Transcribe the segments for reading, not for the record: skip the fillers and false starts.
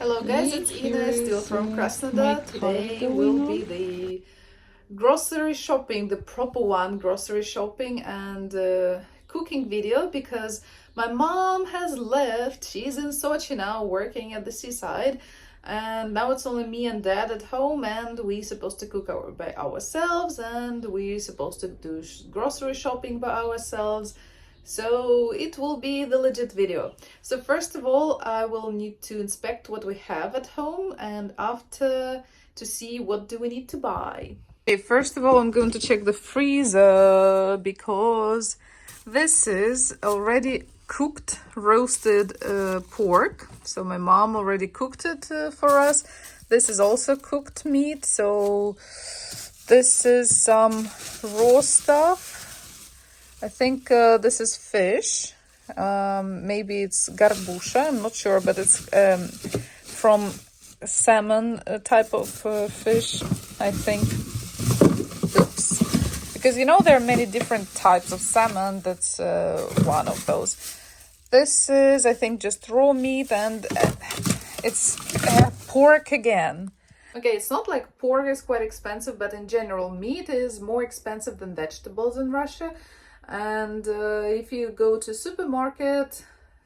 Hello guys, it's Ina, still from Krasnodar. Today will be the grocery shopping, the proper one, grocery shopping and cooking video, because my mom has left. She's in Sochi now working at the seaside, and now it's only me and dad at home, and we supposed to cook by ourselves, and we supposed to do grocery shopping by ourselves. So it will be the legit video. So first of all, I will need to inspect what we have at home, and after to see what do we need to buy. Okay, first of all, I'm going to check the freezer because this is already cooked roasted pork. So my mom already cooked it for us. This is also cooked meat. So this is some raw stuff. I think this is fish. Maybe it's garbusha, I'm not sure, but it's from salmon type of fish, I think. Oops. Because you know there are many different types of salmon. That's one of those. This is, I think, just raw meat, and it's pork again. Okay, it's not like pork is quite expensive, but in general, meat is more expensive than vegetables in Russia. And if you go to supermarket,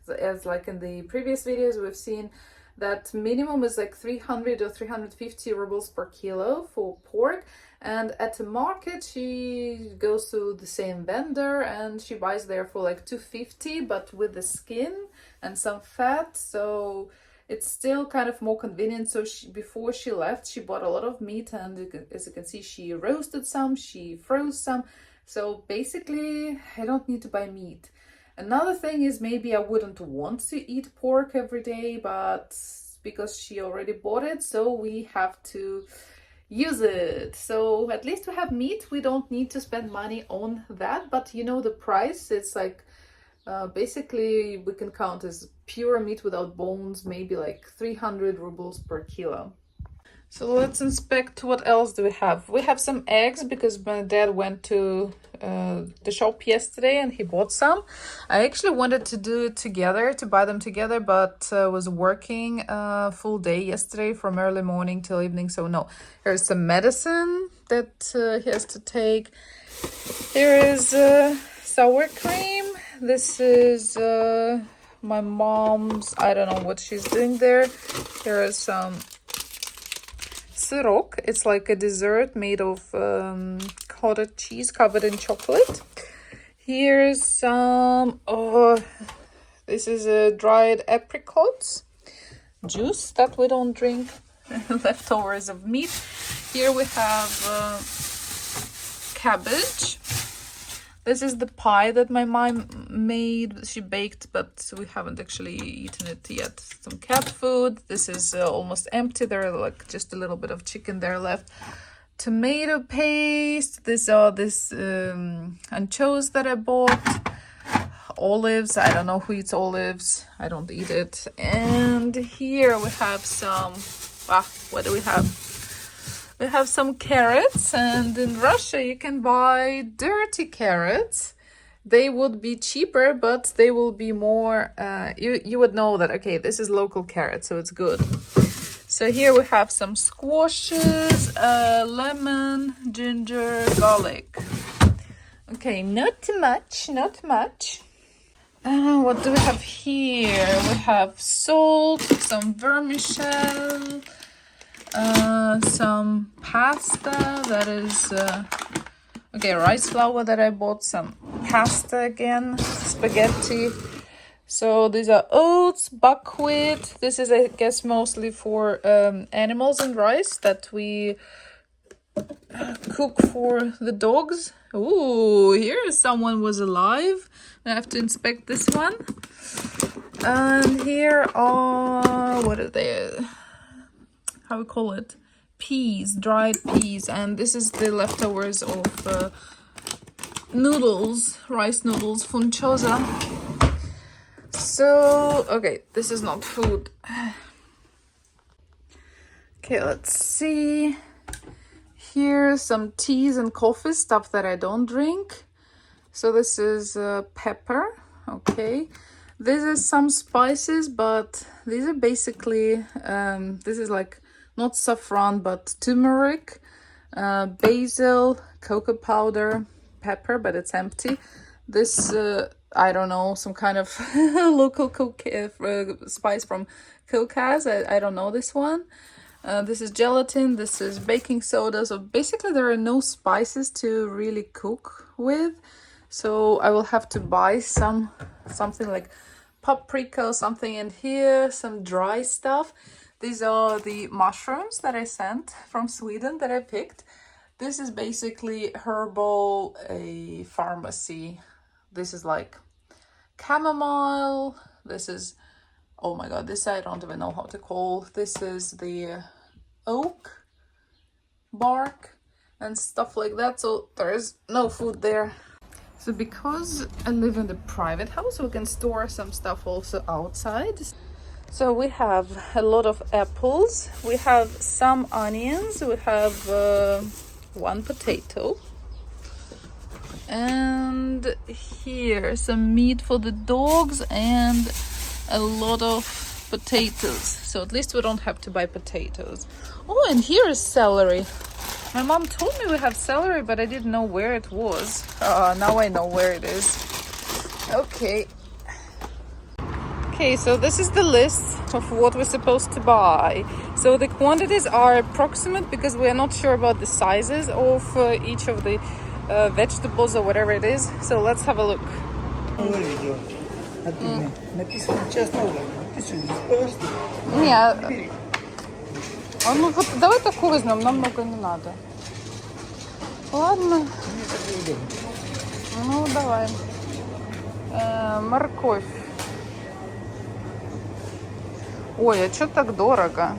as like in the previous videos we've seen, that minimum is like 300 or 350 rubles per kilo for pork. And at the market she goes to the same vendor and she buys there for like 250, but with the skin and some fat, so it's still kind of more convenient. So before she left, she bought a lot of meat, and as you can see, she roasted some, she froze some. So basically, I don't need to buy meat. Another thing is, maybe I wouldn't want to eat pork every day, but because she already bought it, so we have to use it. So at least we have meat. We don't need to spend money on that. But you know the price, it's like basically we can count as pure meat without bones, maybe like 300 rubles per kilo. So let's inspect what else do we have. We have some eggs because my dad went to the shop yesterday and he bought some. I actually wanted to do it together, to buy them together, but was working full day yesterday from early morning till evening. So no, here's some medicine that he has to take. Here is sour cream. This is my mom's, I don't know what she's doing there. Here is some syrok. It's like a dessert made of cottage cheese covered in chocolate. Here's some, this is a dried apricots juice that we don't drink. Leftovers of meat. Here we have cabbage. This is the pie that my mom made. She baked, but we haven't actually eaten it yet. Some cat food. This is almost empty. There are like just a little bit of chicken there left. Tomato paste. These are this anchovies that I bought. Olives. I don't know who eats olives. I don't eat it. And here we have some... what do we have? We have some carrots, and in Russia you can buy dirty carrots. They would be cheaper, but they will be more, you would know that, okay, this is local carrot, so it's good. So here we have some squashes, lemon, ginger, garlic. Okay, not too much, not much. What do we have here? We have salt, some vermicelli, some pasta, that is okay, rice flour that I bought, some pasta again, spaghetti. So these are oats, buckwheat. This is, I guess, mostly for animals and rice that we cook for the dogs. Ooh, here someone was alive. I have to inspect this one. And here are, what are they? How we call it? Peas, dried peas. And this is the leftovers of noodles, rice noodles, funchosa. So, okay, this is not food. Okay, let's see. Here's some teas and coffee, stuff that I don't drink. So this is pepper, okay. These are some spices, but these are basically, this is like not saffron, but turmeric, basil, cocoa powder, pepper, but it's empty. This, I don't know, some kind of local spice from Caucasus. I don't know this one. This is gelatin, this is baking soda. So basically there are no spices to really cook with. So I will have to buy something like paprika or something in here, some dry stuff. These are the mushrooms that I sent from Sweden that I picked. This is basically herbal, a pharmacy. This is like chamomile. This is, oh my god, this I don't even know how to call. This is the oak bark and stuff like that. So there is no food there. So because I live in the private house, we can store some stuff also outside. So we have a lot of apples, we have some onions, we have one potato, and here some meat for the dogs and a lot of potatoes. So at least we don't have to buy potatoes. Oh, and here is celery. My mom told me we have celery, but I didn't know where it was. Now I know where it is. Okay. Okay, so this is the list of what we're supposed to buy. So the quantities are approximate because we are not sure about the sizes of each of the vegetables or whatever it is. So let's have a look. Нет. Ну вот давай такую возьмем, нам много не надо. Ладно. Ну давай. Морковь. Ой, а что так дорого?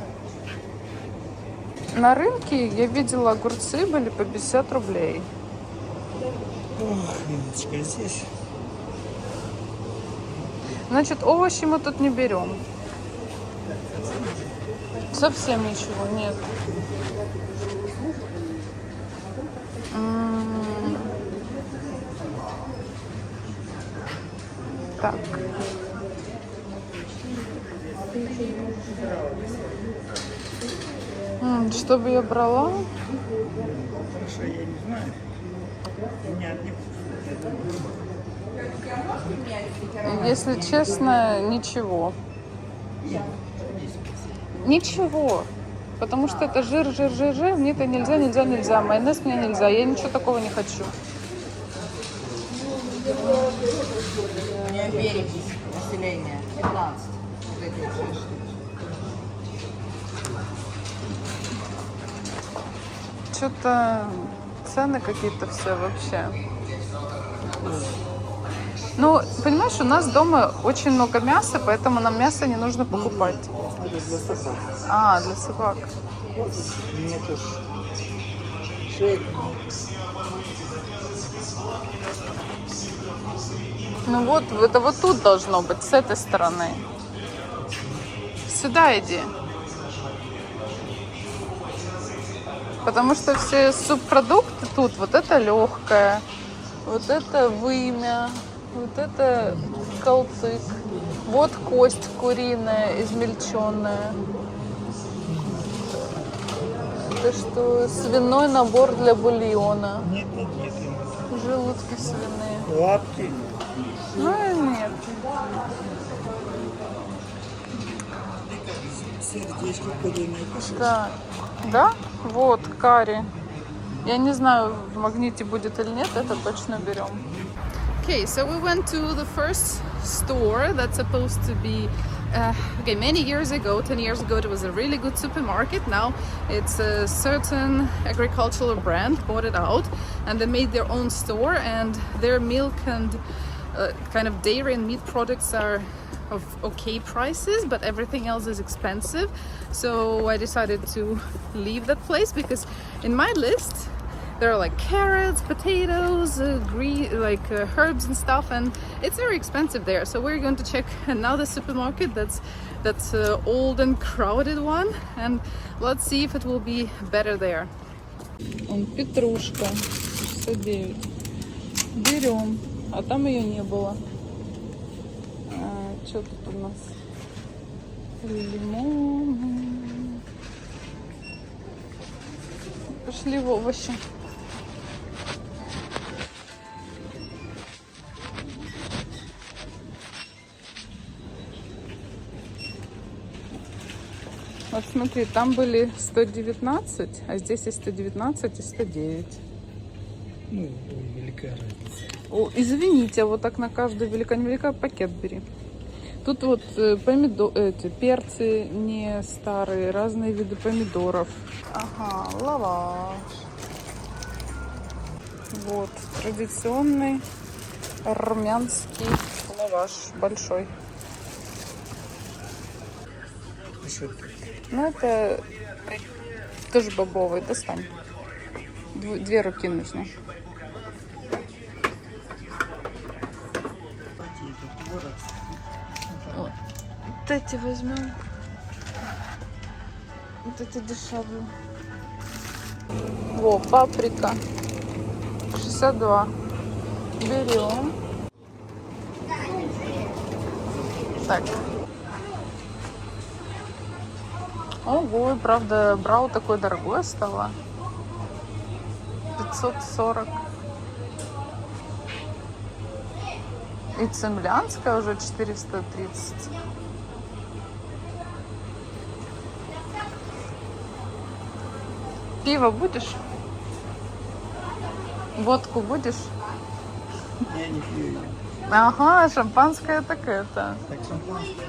На рынке я видела, огурцы были по 50 рублей. Ох, Леночка, здесь. Значит, овощи мы тут не берем. Совсем ничего нет. Так. Что бы я брала? Хорошо, я не знаю. У меня одни. Если честно, ничего. Ничего. Потому что это жир. Мне это нельзя. Майонез мне нельзя. Я ничего такого не хочу. У меня перепись населения 15. Что-то цены какие-то все вообще. Ну, понимаешь, у нас дома очень много мяса, поэтому нам мясо не нужно покупать. Это для собак. А, для собак. Мне тоже. Шейк. Ну вот, это вот тут должно быть, с этой стороны. Сюда иди. Потому что все субпродукты тут, вот это легкое, вот это вымя, вот это калтык, вот кость куриная, измельченная. Это что, свиной набор для бульона. Нет. Желудки свиные. Лапки. Ну и нет. Сердечки куриные кушать. Так, да? Вот, карри. Я не знаю, в магните будет или нет, это точно берем. Okay, so we went to the first store that's supposed to be okay, many years ago, 10 years ago, it was a really good supermarket. Now it's a certain agricultural brand bought it out and they made their own store, and their milk and kind of dairy and meat products are of okay prices, but everything else is expensive. So I decided to leave that place because in my list there are like carrots, potatoes, green, like herbs and stuff, and it's very expensive there. So we're going to check another supermarket that's old and crowded one, and let's see if it will be better there. Петрушка 69. Берем, а там ее не было. Что тут у нас? Лимон. Пошли в овощи. Вот смотри, там были 119, а здесь и 119, и 109. Ну, велика разница. О, извините, вот так на каждую велика-невелика пакет бери. Тут вот перцы не старые, разные виды помидоров. Ага, лаваш. Вот, традиционный армянский лаваш большой. Еще Ну, это тоже бобовый, достань. Две руки нужно. Вот эти возьмем. Вот эти дешевые. Во, паприка. 62. Берем. Так. Ого, правда, брау такое дорогое стало. 540. И цемлянская уже 430. Пиво будешь? Водку будешь? я не пью ее. Ага, шампанское так это. Так, шампанское.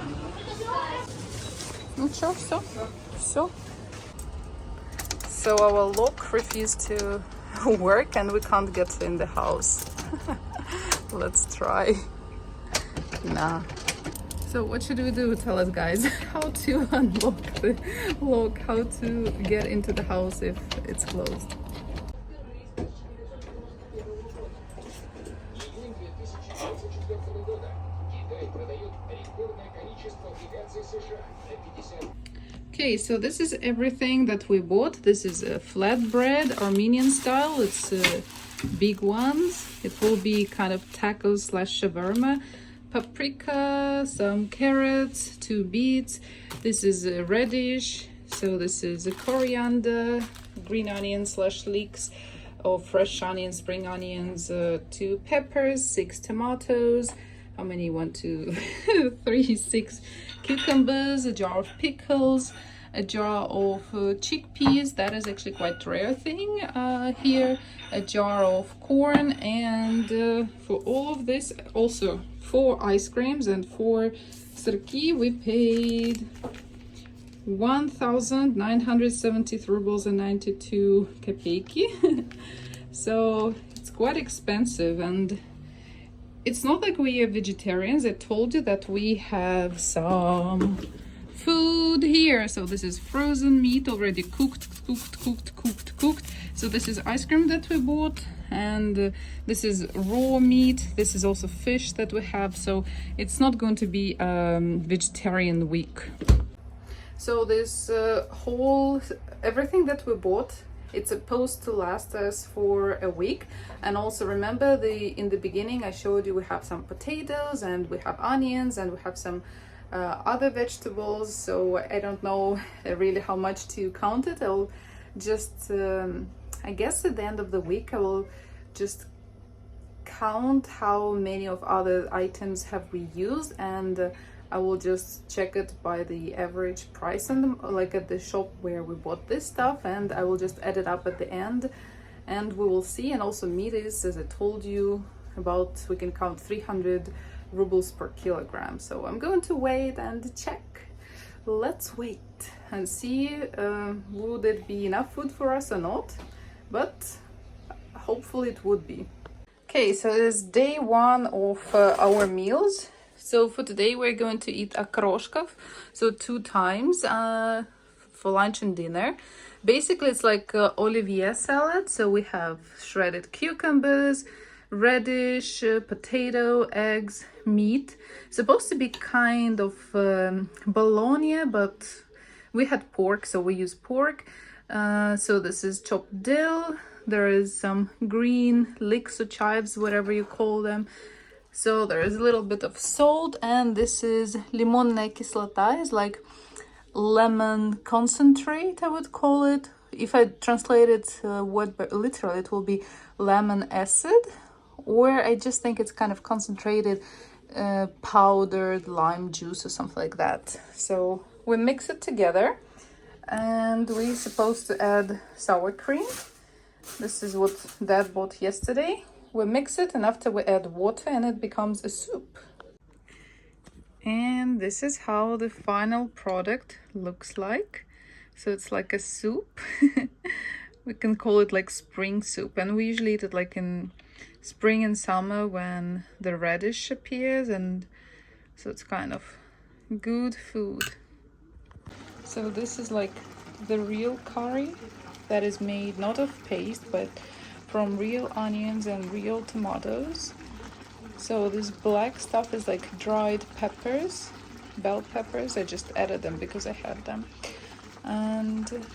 Ну что, все? Все. So our lock refused to work and we can't get in the house. Let's try. Nah. So what should we do? Tell us, guys. How to unlock the lock, how to get into the house if it's closed. Okay, so this is everything that we bought. This is a flatbread, Armenian style. It's big ones. It will be kind of tacos slash shawarma. Paprika, some carrots, 2 beets. This is a radish. So this is a coriander, green onion slash leeks, or fresh onions, spring onions, 2 peppers, 6 tomatoes. How many? 1, 2, 3, 6 cucumbers, a jar of pickles, a jar of chickpeas. That is actually quite rare thing here. A jar of corn, and for all of this, also 4 ice creams and 4 sirki, we paid 1,970 rubles and 92 kopeki. So it's quite expensive, and it's not like we are vegetarians. I told you that we have some food here. So this is frozen meat, already cooked. So this is ice cream that we bought, and this is raw meat. This is also fish that we have. So it's not going to be vegetarian week. So this everything that we bought, it's supposed to last us for a week. And also remember, in the beginning I showed you we have some potatoes and we have onions and we have some other vegetables. So I don't know really how much to count it. I'll just I guess at the end of the week I will just count how many of other items have we used, and I will just check it by the average price on them, like at the shop where we bought this stuff, and I will just add it up at the end and we will see. And also meat is, as I told you, about, we can count 300 rubles per kilogram. So I'm going to wait and check. Let's wait and see would it be enough food for us or not, but hopefully it would be. Okay, so it is day 1 of our meals. So for today we're going to eat akroshkov, so 2 times for lunch and dinner. Basically it's like Olivier salad. So we have shredded cucumbers, radish, potato, eggs, meat. Supposed to be kind of bologna, but we had pork, so we use pork. So this is chopped dill. There is some green leeks or chives, whatever you call them. So there is a little bit of salt, and this is limonная кислота, is like lemon concentrate, I would call it. If I translate it word by literally, it will be lemon acid, or I just think it's kind of concentrated powdered lime juice or something like that. So we mix it together, and we're supposed to add sour cream. This is what Dad bought yesterday. We mix it, and after we add water, and it becomes a soup. And this is how the final product looks like. So it's like a soup. We can call it like spring soup, and we usually eat it like in spring and summer when the radish appears, and so it's kind of good food. So this is like the real curry that is made not of paste but from real onions and real tomatoes. So this black stuff is like dried peppers, bell peppers. I just added them because I had them. And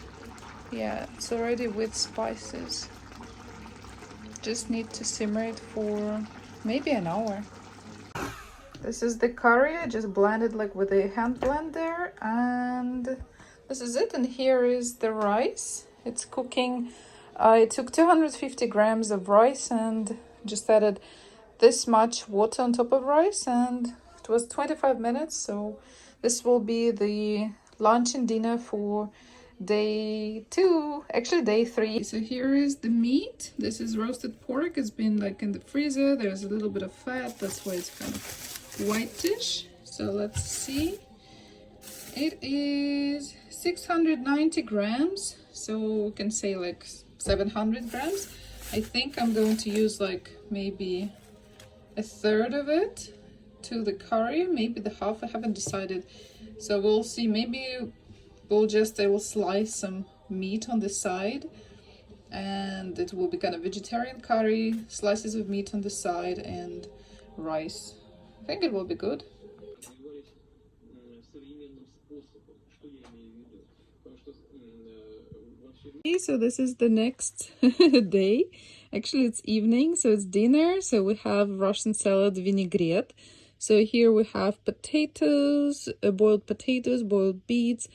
yeah, it's already with spices. Just need to simmer it for maybe an hour. This is the curry. I just blended like with a hand blender, and this is it. And here is the rice. It's cooking. I took 250 grams of rice and just added this much water on top of rice, and it was 25 minutes. So this will be the lunch and dinner for day 2, actually day 3. So here is the meat. This is roasted pork. It's been like in the freezer. There's a little bit of fat, that's why it's kind of whitish. So let's see. It is 690 grams, so we can say like 700 grams. I think I'm going to use like maybe a third of it to the curry, maybe the half, I haven't decided. So we'll see. Maybe I will slice some meat on the side, and it will be kind of vegetarian curry, slices of meat on the side, and rice. I think it will be good. So this is the next day. Actually, it's evening, so it's dinner. So we have Russian salad vinaigrette. So here we have potatoes, boiled beets,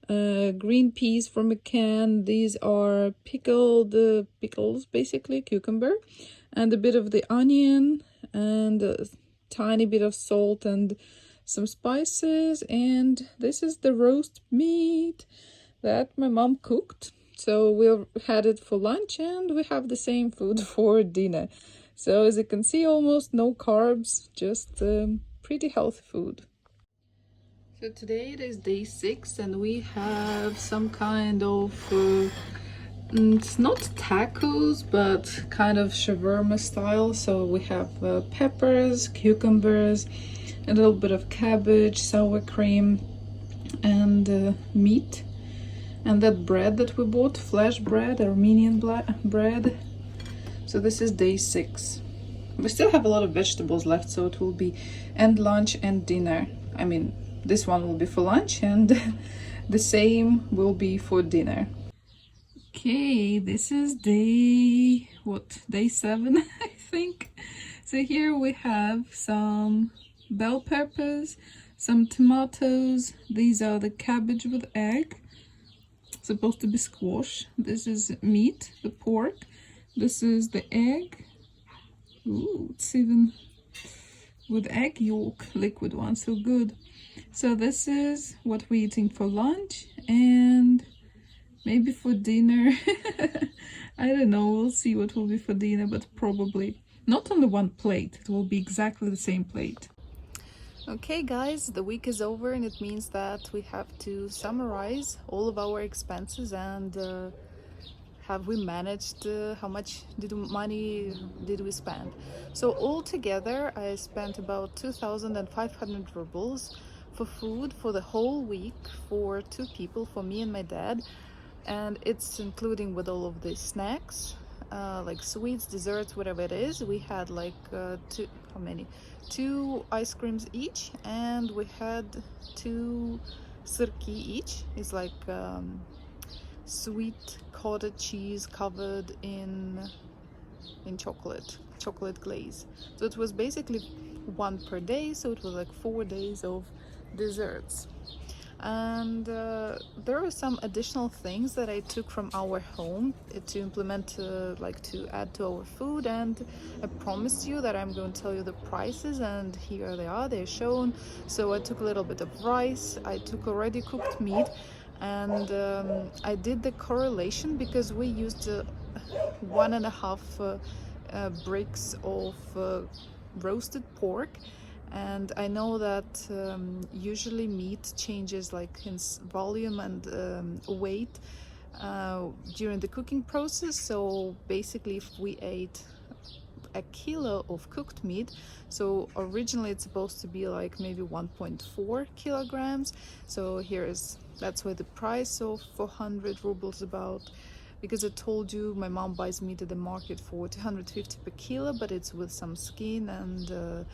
green peas from a can. These are pickled pickles, basically cucumber, and a bit of the onion, and a tiny bit of salt and some spices. And this is the roast meat that my mom cooked. So we've had it for lunch, and we have the same food for dinner. So as you can see, almost no carbs, just pretty healthy food. So today it is day 6, and we have some kind of, it's not tacos, but kind of shawarma style. So we have peppers, cucumbers, a little bit of cabbage, sour cream, and meat. And that bread that we bought, flash bread, Armenian bread. So this is day 6. We still have a lot of vegetables left, so it will be and lunch and dinner. I mean, this one will be for lunch, and the same will be for dinner. Okay, this is day 7, I think. So here we have some bell peppers, some tomatoes. These are the cabbage with egg. Supposed to be squash. This is meat, the pork. This is the egg. Ooh, it's even with egg yolk, liquid one, so good. So this is what we're eating for lunch, and maybe for dinner. I don't know, we'll see what will be for dinner, but probably not on the one plate. It will be exactly the same plate. Okay guys, the week is over, and it means that we have to summarize all of our expenses and have we managed, how much money did we spend. So altogether I spent about 2,500 rubles for food for the whole week for 2 people, for me and my dad, and it's including with all of the snacks, like sweets, desserts, whatever it is. We had like 2 ice creams each, and we had 2 syrki each. It's like sweet cottage cheese covered in in chocolate glaze. So it was basically one per day, so it was like 4 days of desserts. And there are some additional things that I took from our home to implement, like to add to our food, and I promised you that I'm going to tell you the prices, and here they are, they're shown. So I took a little bit of rice, I took already cooked meat, and I did the correlation because we used 1.5 bricks of roasted pork. And I know that usually meat changes like in volume and weight during the cooking process. So basically, if we ate a kilo of cooked meat, so originally it's supposed to be like maybe 1.4 kilograms. So that's why the price of 400 rubles about. Because I told you my mom buys meat at the market for 250 per kilo, but it's with some skin and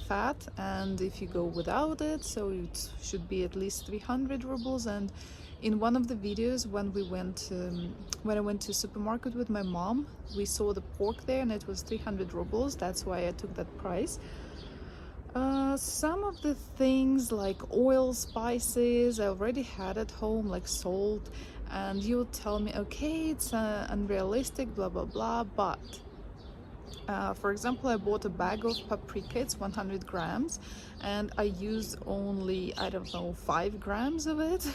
fat, and if you go without it, so it should be at least 300 rubles. And in one of the videos when I went to supermarket with my mom, we saw the pork there and it was 300 rubles. That's why I took that price. Some of the things like oil, spices, I already had at home, like salt, and you would tell me, okay, it's unrealistic, blah blah blah, but for example, I bought a bag of paprika, it's 100 grams, and I used only, I don't know, 5 grams of it.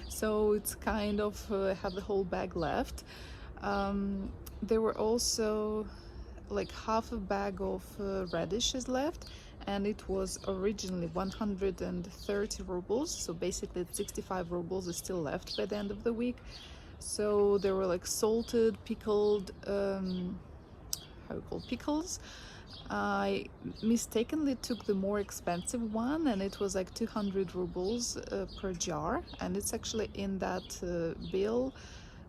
So it's kind of have the whole bag left. There were also like half a bag of radishes left, and it was originally 130 rubles, so basically 65 rubles is still left by the end of the week. So they were like salted, pickled, pickles. I mistakenly took the more expensive one, and it was like 200 rubles per jar, and it's actually in that bill.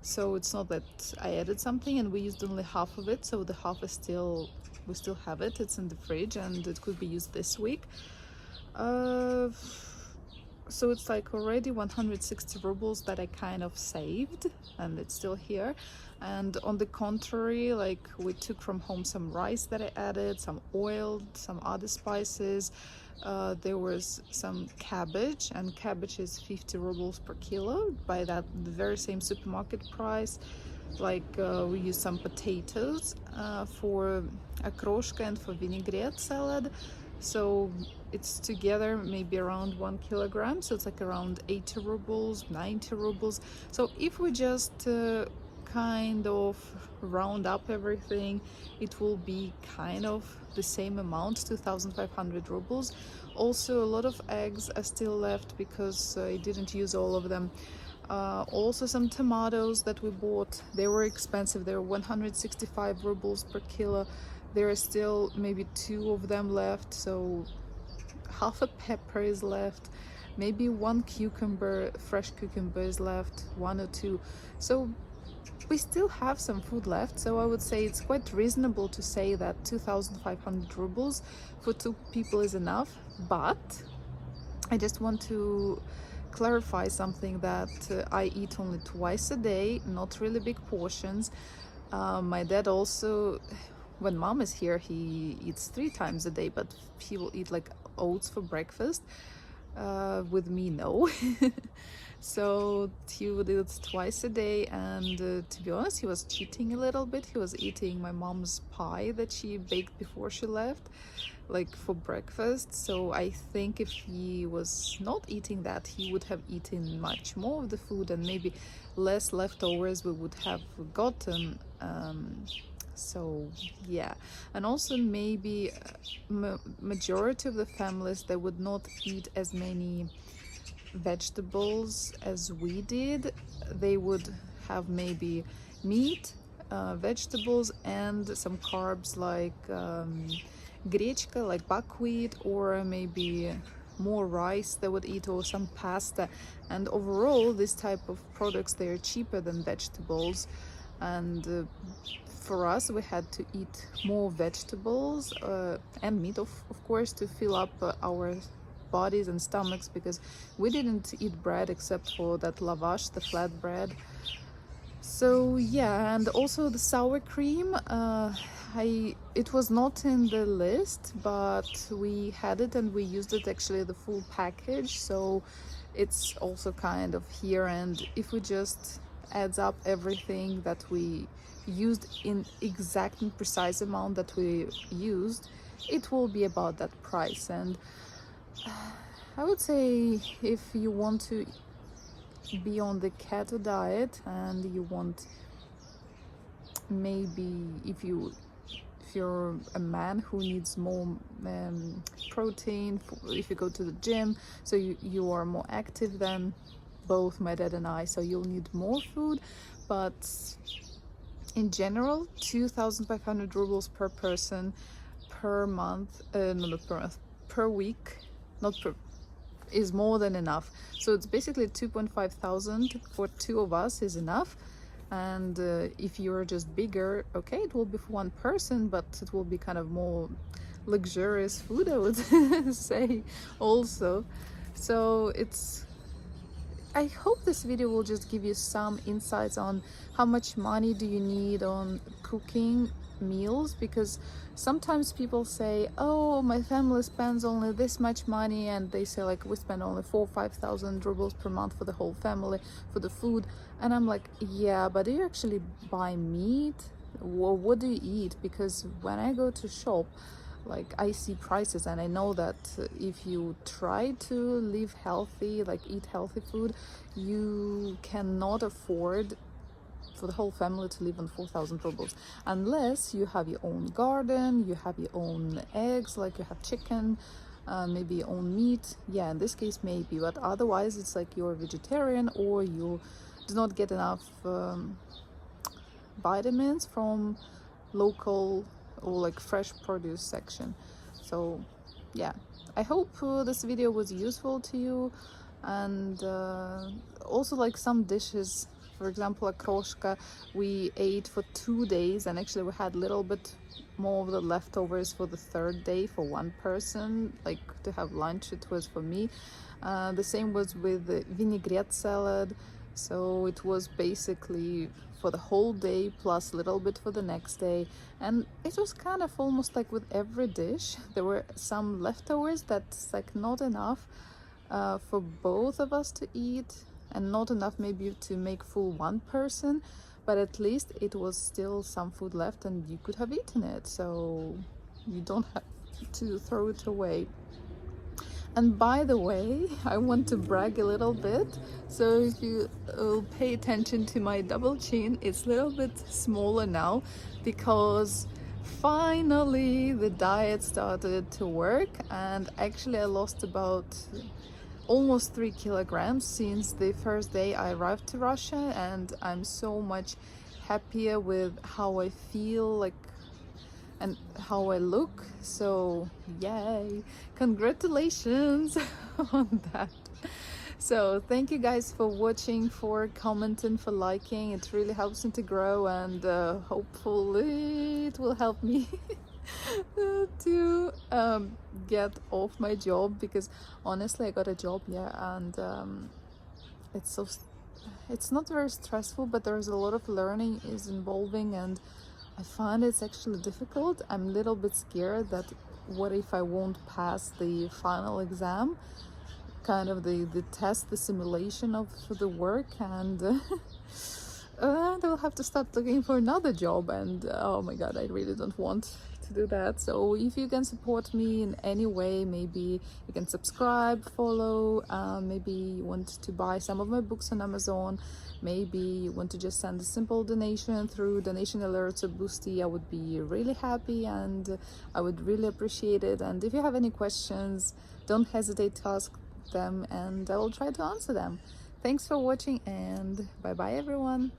So it's not that I added something, and we used only half of it, so the half is we still have it, it's in the fridge, and it could be used this week. So it's like already 160 rubles that I kind of saved, and it's still here. And on the contrary, like we took from home some rice that I added, some oil, some other spices. There was some cabbage, and cabbage is 50 rubles per kilo by the very same supermarket price. Like we used some potatoes for okroshka and for vinaigrette salad. So it's together maybe around 1 kilogram, so it's like around 80 rubles, 90 rubles. So if we just kind of round up everything, it will be kind of the same amount, 2,500 rubles. Also, a lot of eggs are still left because I didn't use all of them. Also some tomatoes that we bought, they were expensive, they were 165 rubles per kilo. There are still maybe 2 of them left, so half a pepper is left, maybe 1 cucumber, fresh cucumber is left, 1 or 2. So we still have some food left, so I would say it's quite reasonable to say that 2,500 rubles for 2 people is enough. But I just want to clarify something, that I eat only twice a day, not really big portions. My dad also, when mom is here, he eats 3 times a day, but he will eat like oats for breakfast. With me, no. So he would eat twice a day, and to be honest, he was cheating a little bit. He was eating my mom's pie that she baked before she left, like for breakfast. So I think if he was not eating that, he would have eaten much more of the food, and maybe less leftovers we would have gotten. So yeah, and also maybe majority of the families, they would not eat as many vegetables as we did. They would have maybe meat, vegetables, and some carbs like grechka, like buckwheat, or maybe more rice they would eat, or some pasta. And overall, this type of products, they are cheaper than vegetables. And for us, we had to eat more vegetables and meat, of course, to fill up our bodies and stomachs, because we didn't eat bread except for that lavash, the flat bread. So yeah, and also the sour cream, it was not in the list, but we had it and we used it actually the full package, so it's also kind of here. And if we just adds up everything that we used in exact and precise amount that we used, it will be about that price. And I would say if you want to be on the keto diet and you want, maybe if you're a man who needs more protein, if you go to the gym, so you are more active than both my dad and I, so you'll need more food. But in general, 2,500 rubles per person per month, no, not per month, per week, not per, is more than enough. So it's basically 2,500 for two of us is enough. And if you're just bigger, okay, it will be for one person, but it will be kind of more luxurious food, I would say also. So I hope this video will just give you some insights on how much money do you need on cooking meals, because sometimes people say, oh, my family spends only this much money, and they say like we spend only 4,000 or 5,000 rubles per month for the whole family for the food. And I'm like, yeah, but do you actually buy meat? Well, what do you eat? Because when I go to shop, like I see prices and I know that if you try to live healthy, like eat healthy food, you cannot afford for the whole family to live on 4,000 rubles unless you have your own garden, you have your own eggs, like you have chicken, maybe your own meat. Yeah, in this case maybe, but otherwise it's like you're a vegetarian or you do not get enough vitamins from local or like fresh produce section. So yeah, I hope this video was useful to you. And also like some dishes, for example a kroshka, we ate for 2 days, and actually we had a little bit more of the leftovers for the third day for one person, like to have lunch. It was for me. The same was with the vinaigrette salad, so it was basically for the whole day plus a little bit for the next day. And it was kind of almost like with every dish there were some leftovers that's like not enough for both of us to eat, and not enough maybe to make full one person, but at least it was still some food left and you could have eaten it, so you don't have to throw it away. And by the way, I want to brag a little bit. So if you pay attention to my double chin, it's a little bit smaller now because finally the diet started to work, and actually I lost about almost 3 kilograms since the first day I arrived to Russia, and I'm so much happier with how I feel like and how I look. So yay, congratulations on that. So thank you guys for watching, for commenting, for liking. It really helps me to grow, and hopefully it will help me to get off my job, because honestly I got a job, yeah, and it's not very stressful, but there's a lot of learning is involving, and I find it's actually difficult. I'm a little bit scared that what if I won't pass the final exam, kind of the test, the simulation of the work, and they'll have to start looking for another job, and oh my god, I really don't want to do that. So if you can support me in any way, maybe you can subscribe, follow, maybe you want to buy some of my books on Amazon, maybe you want to just send a simple donation through donation alerts or Boosty, I would be really happy and I would really appreciate it. And if you have any questions, don't hesitate to ask them and I will try to answer them. Thanks for watching, and bye bye everyone.